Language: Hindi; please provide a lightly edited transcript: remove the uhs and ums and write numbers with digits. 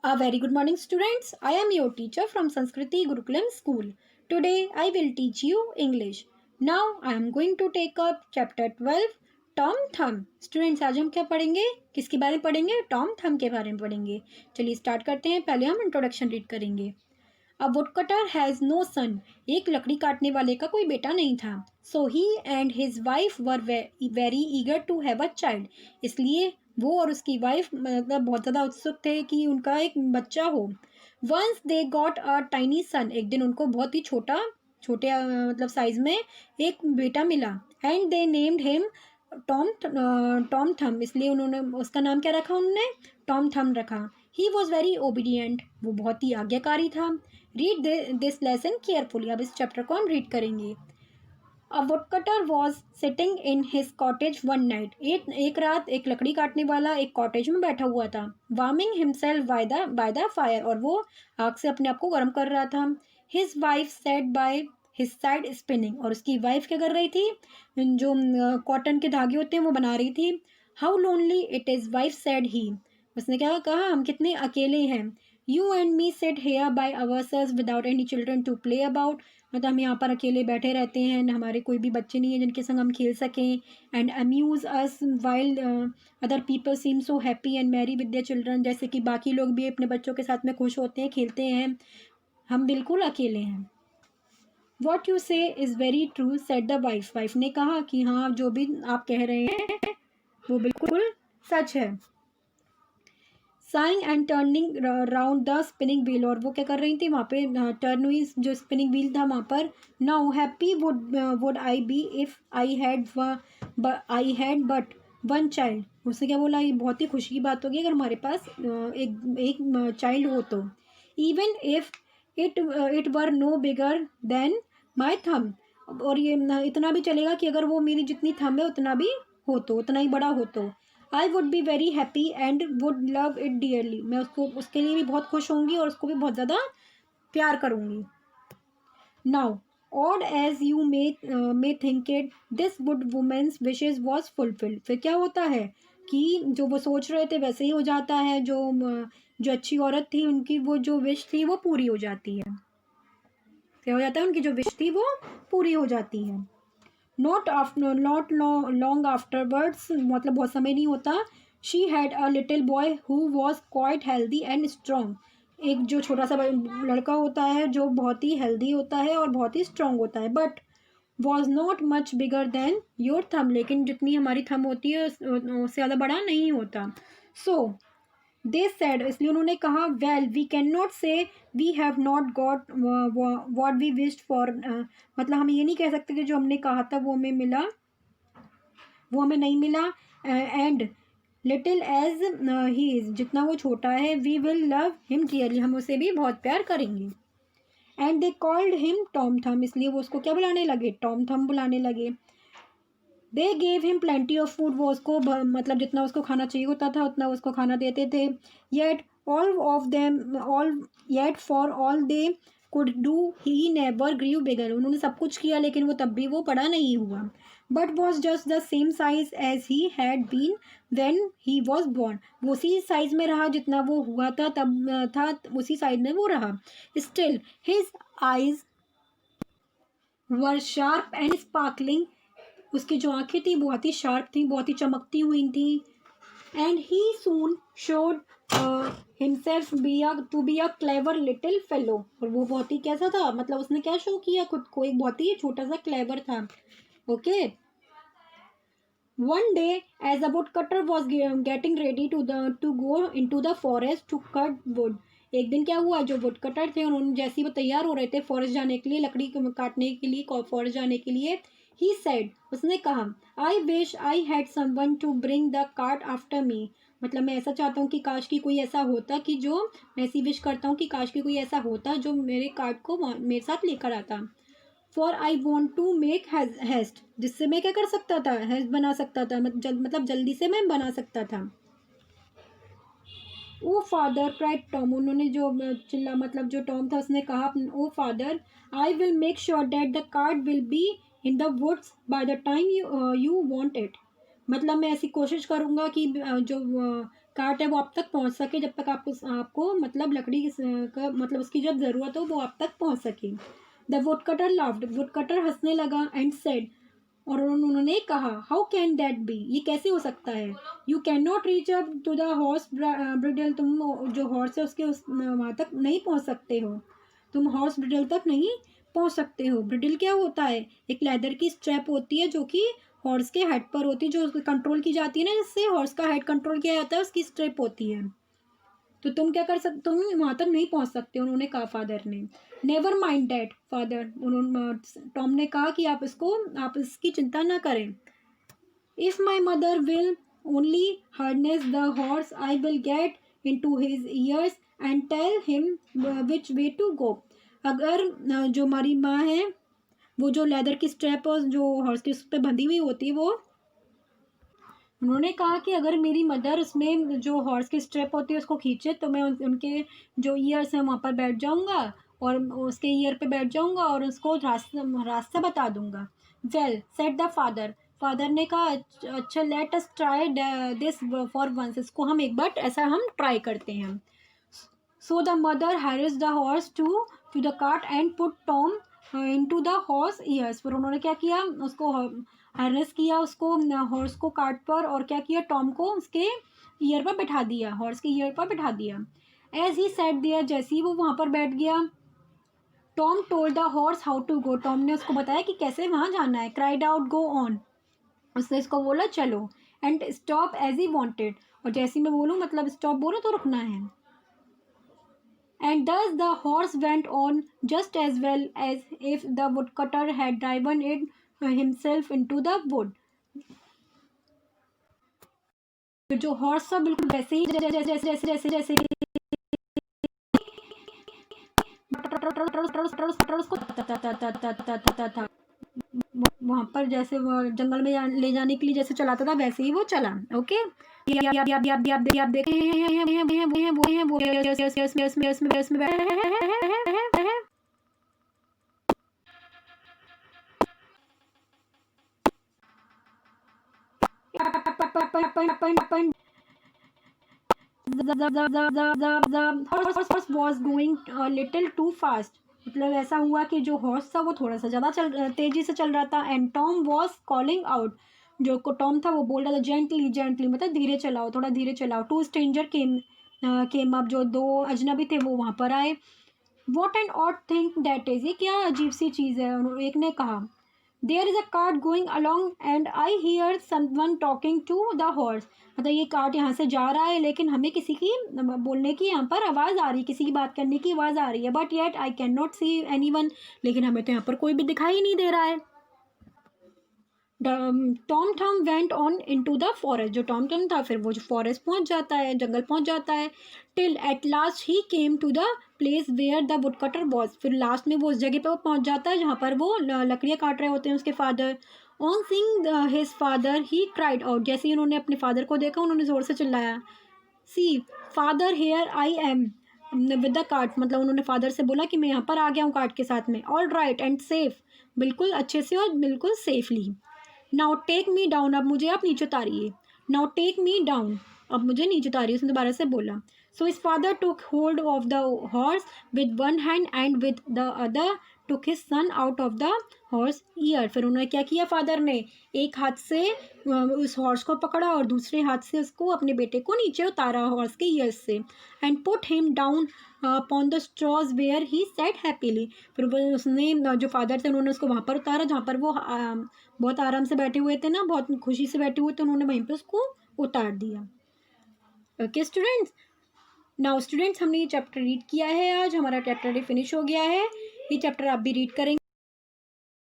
A very good morning, students. I am your teacher from Sanskriti Gurukulam School. Today I will teach you English. Now I am going to take up chapter 12 Tom थम. स्टूडेंट्स आज हम क्या पढ़ेंगे, किसके बारे में पढ़ेंगे? टॉम थम के बारे में पढ़ेंगे. चलिए स्टार्ट करते हैं. पहले हम इंट्रोडक्शन रीड करेंगे. A woodcutter has no son. एक लकड़ी काटने वाले का कोई बेटा नहीं था. So he and his wife were very eager to have a child. इसलिए वो और उसकी वाइफ मतलब बहुत ज़्यादा उत्सुक थे कि उनका एक बच्चा हो. Once they got a tiny son. एक दिन उनको बहुत ही छोटे मतलब साइज में एक बेटा मिला. And they named him Tom Thumb. इसलिए उन्होंने उसका नाम क्या रखा? उन्होंने टॉम थम रखा. He was very obedient. वो बहुत ही आज्ञाकारी था. Read this lesson carefully. अब इस चैप्टर को हम रीड करेंगे. A woodcutter was sitting in his cottage one night. एक रात एक लकड़ी काटने वाला एक कॉटेज में बैठा हुआ था. Warming himself by the fire. और वो आग से अपने आप को गर्म कर रहा था. His wife set by his side spinning. और उसकी वाइफ क्या कर रही थी? जो कॉटन के धागे होते हैं वो बना रही थी. How lonely it is, wife said he. उसने क्या कहा? हम कितने अकेले हैं. You and me sit here by ourselves without any children to play about. मतलब हम यहाँ पर अकेले बैठे रहते हैं, हमारे कोई भी बच्चे नहीं हैं जिनके संग हम खेल सकें. And amuse us while other people seem so happy and merry with their children. जैसे कि बाकी लोग भी अपने बच्चों के साथ में खुश होते हैं, खेलते हैं. हम बिल्कुल अकेले हैं. वॉट यू से is very true said the wife. Wife ने कहा कि हाँ, जो भी आप कह रहे हैं वो बिल्कुल सच है. Saying and turning round the spinning wheel. और वो क्या कर रही थी? वहाँ पे टर्न हुई जो स्पिनिंग व्हील था वहाँ पर. Now happy would I be if I had but one child. उसने क्या बोला? ये बहुत ही खुशी की बात होगी अगर हमारे पास एक चाइल्ड हो तो. Even if it were no bigger than my thumb. और ये इतना भी चलेगा कि अगर वो मेरी जितनी थम है उतना भी हो तो, उतना ही बड़ा हो तो. I would be very happy and would love it dearly. मैं उसके लिए भी बहुत खुश होंगी और उसको भी बहुत ज़्यादा प्यार करूँगी. Now odd as you may think it, this good women's wishes was fulfilled. फिर क्या होता है कि जो वो सोच रहे थे वैसे ही हो जाता है. जो अच्छी औरत थी उनकी वो जो विश थी वो पूरी हो जाती है. क्या हो जाता है? उनकी जो विश थी वो पूरी हो जाती है. Not long afterwards. मतलब बहुत समय नहीं होता. She had a little boy who was quite healthy and strong. एक जो छोटा सा लड़का होता है जो बहुत ही हेल्दी होता है और बहुत ही स्ट्रॉन्ग होता है. But was not much bigger than your थम. लेकिन जितनी हमारी थम होती है उससे ज़्यादा बड़ा नहीं होता. So they said. इसलिए उन्होंने कहा, well we can not say we have not got what we wished for. मतलब हम ये नहीं कह सकते कि जो हमने कहा था वो हमें मिला, वो हमें नहीं मिला. And little as he is. जितना वो छोटा है, we will love him dearly. हम उसे भी बहुत प्यार करेंगे. And they called him Tom Thumb. इसलिए वो उसको क्या बुलाने लगे? टॉम थम बुलाने लगे. They gave him plenty of food. वो उसको मतलब जितना उसको खाना चाहिए होता था उतना उसको खाना देते थे. Yet all of them all yet for all they could do he never grew bigger. उन्होंने सब कुछ किया लेकिन वो तब भी वो बड़ा नहीं हुआ. But was just the same size as he had been when he was born. वो उसी साइज में रहा जितना वो हुआ था तब था, उसी साइज में वो रहा. Still his eyes were sharp and sparkling. उसकी जो आंखें थी बहुत ही शार्प थी, बहुत ही चमकती हुई थी. And he soon showed himself to be a clever little fellow. और वो बहुत ही कैसा था? मतलब उसने क्या शो किया खुद को? एक बहुत ही छोटा सा क्लेवर था. Okay. One day as a woodcutter was getting ready to go in to the forest to cut wood. एक दिन क्या हुआ? जो वुड कटर थे उन्होंने जैसे ही वो तैयार हो रहे थे फॉरेस्ट जाने के लिए, लकड़ी काटने के लिए, फॉरेस्ट जाने के लिए, ही सेड. उसने कहा, I wish I had someone to bring the cart after me. मतलब मैं ऐसा चाहता हूँ कि काश की कोई ऐसा होता कि जो, मैं ऐसी विश करता हूँ कि काश की कोई ऐसा होता जो मेरे कार्ट को मेरे साथ लेकर आता. For I want to make haste. जिससे मैं क्या कर सकता था? हेस्ट बना सकता था. मतलब जल्दी से मैं बना सकता था. Oh father cried Tom. उन्होंने जो चिल्ला मतलब जो टॉम था उसने कहा, oh father I will make sure that the cart will be in the woods by the time you want it. मतलब मैं ऐसी कोशिश करूँगा कि जो कार्ट है वो आप तक पहुंच सके, जब तक आपको मतलब लकड़ी का मतलब उसकी जब ज़रूरत हो वो आप तक पहुंच सके। The wood cutter laughed, would cutter हंसने लगा एंड सेड, और उन्होंने कहा, हाउ कैन दैट बी, ये कैसे हो सकता है। You can not reach up to the horse bridle, तुम जो हॉर्स है उसके वहाँ तक नहीं पहुँच सकते हो, तुम हॉर्स ब्रिडल तक नहीं पहुँच सकते हो। ब्रिडल क्या होता है, एक लेदर की स्ट्रैप होती है जो कि हॉर्स के हेड पर होती है, जो कंट्रोल की जाती है ना, जिससे हॉर्स का हेड कंट्रोल किया जाता है, उसकी स्ट्रैप होती है। तो तुम क्या कर सकते, तुम वहाँ तक नहीं पहुँच सकते, उन्होंने कहा फादर ने। नेवर माइंड डैट फादर, उन्होंने टॉम ने कहा कि आप इसकी चिंता ना करें। If my mother will only harness the horse I will get in to his ears and tell him which way to go. अगर जो हमारी माँ है वो जो लेदर की स्ट्रैप और जो हॉर्स की उस पर बंधी हुई होती है वो, उन्होंने कहा कि अगर मेरी मदर उसमें जो हॉर्स की स्ट्रैप होती है उसको खींचे तो मैं उनके जो ईयर्स हैं वहाँ पर बैठ जाऊँगा और उसके ईयर पे बैठ जाऊँगा और उसको रास्ता बता दूँगा। Well said the father, father ने कहा, अच्छा let us try this for once, इसको हम एक बार ऐसा हम ट्राई करते हैं। So the mother harnessed the horse to the cart and put Tom into the horse ears, फिर उन्होंने क्या किया, उसको हार्नेस किया उसको हॉर्स को कार्ट पर, और क्या किया, टॉम को उसके ईयर पर बैठा दिया, हॉर्स के ईयर पर बैठा दिया। एज ही सेट दिया, जैसे ही वो वहाँ पर बैठ गया, Tom told the horse how to go, Tom ने उसको बताया कि कैसे वहाँ जाना है। क्राइड आउट गो ऑन, उसने इसको बोला चलो, and stop as he wanted, और जैसे ही मैं बोलूँ मतलब स्टॉप बोलो तो रुकना है। And thus the horse went on just as well as if the woodcutter had driven it himself into the wood. जो हॉर्स था बिल्कुल वैसे ही जैसे जैसे जैसे जैसे जैसे था वहाँ पर, जैसे वो जंगल में ले जाने के लिए जैसे चलाता था वैसे ही वो चला। ओके, आप देख रहे the horse was going a little too fast, मतलब ऐसा हुआ कि जो हॉर्स था वो थोड़ा सा ज़्यादा तेज़ी से चल रहा था। And Tom was calling out, जो टॉम था वो बोल रहा था जेंटली जेंटली, मतलब धीरे चलाओ, थोड़ा धीरे चलाओ। टू स्ट्रेंजर केम अप, जो दो अजनबी थे वो वहाँ पर आए। What an odd thing that is, ये क्या अजीब सी चीज़ है, एक ने कहा। There is a cart going along and I hear someone talking to the horse, मतलब ये कार्ट यहाँ से जा रहा है लेकिन हमें किसी की बोलने की यहाँ पर आवाज़ आ रही है, किसी की बात करने की आवाज़ आ रही है। But yet I can not see any one, लेकिन हमें तो यहाँ पर कोई भी दिखाई नहीं दे रहा है। Tom Thumb went on in to the forest, जो टॉम थम था फिर वो जो फॉरेस्ट पहुँच जाता है, जंगल पहुँच जाता है। Till at last he came to the place where the woodcutter was, फिर लास्ट में वो उस जगह पर वो पहुँच जाता है जहाँ पर वो लकड़ियाँ काट रहे होते हैं उसके father. On seeing his father he cried out, जैसे ही उन्होंने अपने फादर को देखा उन्होंने ज़ोर से चिल्लाया, see father here I am with the cart, मतलब उन्होंने फादर से बोला कि मैं यहाँ पर आ गया हूँ कार्ट के साथ में। ऑल राइट एंड सेफ, बिल्कुल अच्छे से और बिल्कुल safely. Now take me down, अब मुझे आप नीचे उतारिए। नाउ टेक मी डाउन, अब मुझे नीचे उतारिए, उसने दोबारा से बोला। So his father took hold of the horse with one hand and with the other took his son out of the horse ear, फिर उन्होंने क्या किया, फादर ने एक हाथ से उस हॉर्स को पकड़ा और दूसरे हाथ से उसको अपने बेटे को नीचे उतारा हॉर्स के ईयर्स से। And put him down upon the straws where he sat happily, फिर उसने जो फादर थे उन्होंने उसको वहाँ पर उतारा जहाँ पर वो बहुत आराम से बैठे हुए थे ना, बहुत खुशी से बैठे हुए थे, उन्होंने वहीं पे उसको उतार दिया। ओके स्टूडेंट्स, नाउ स्टूडेंट्स हमने ये चैप्टर रीड किया है, आज हमारा चैप्टर फिनिश हो गया है। ये चैप्टर आप भी रीड करेंगे।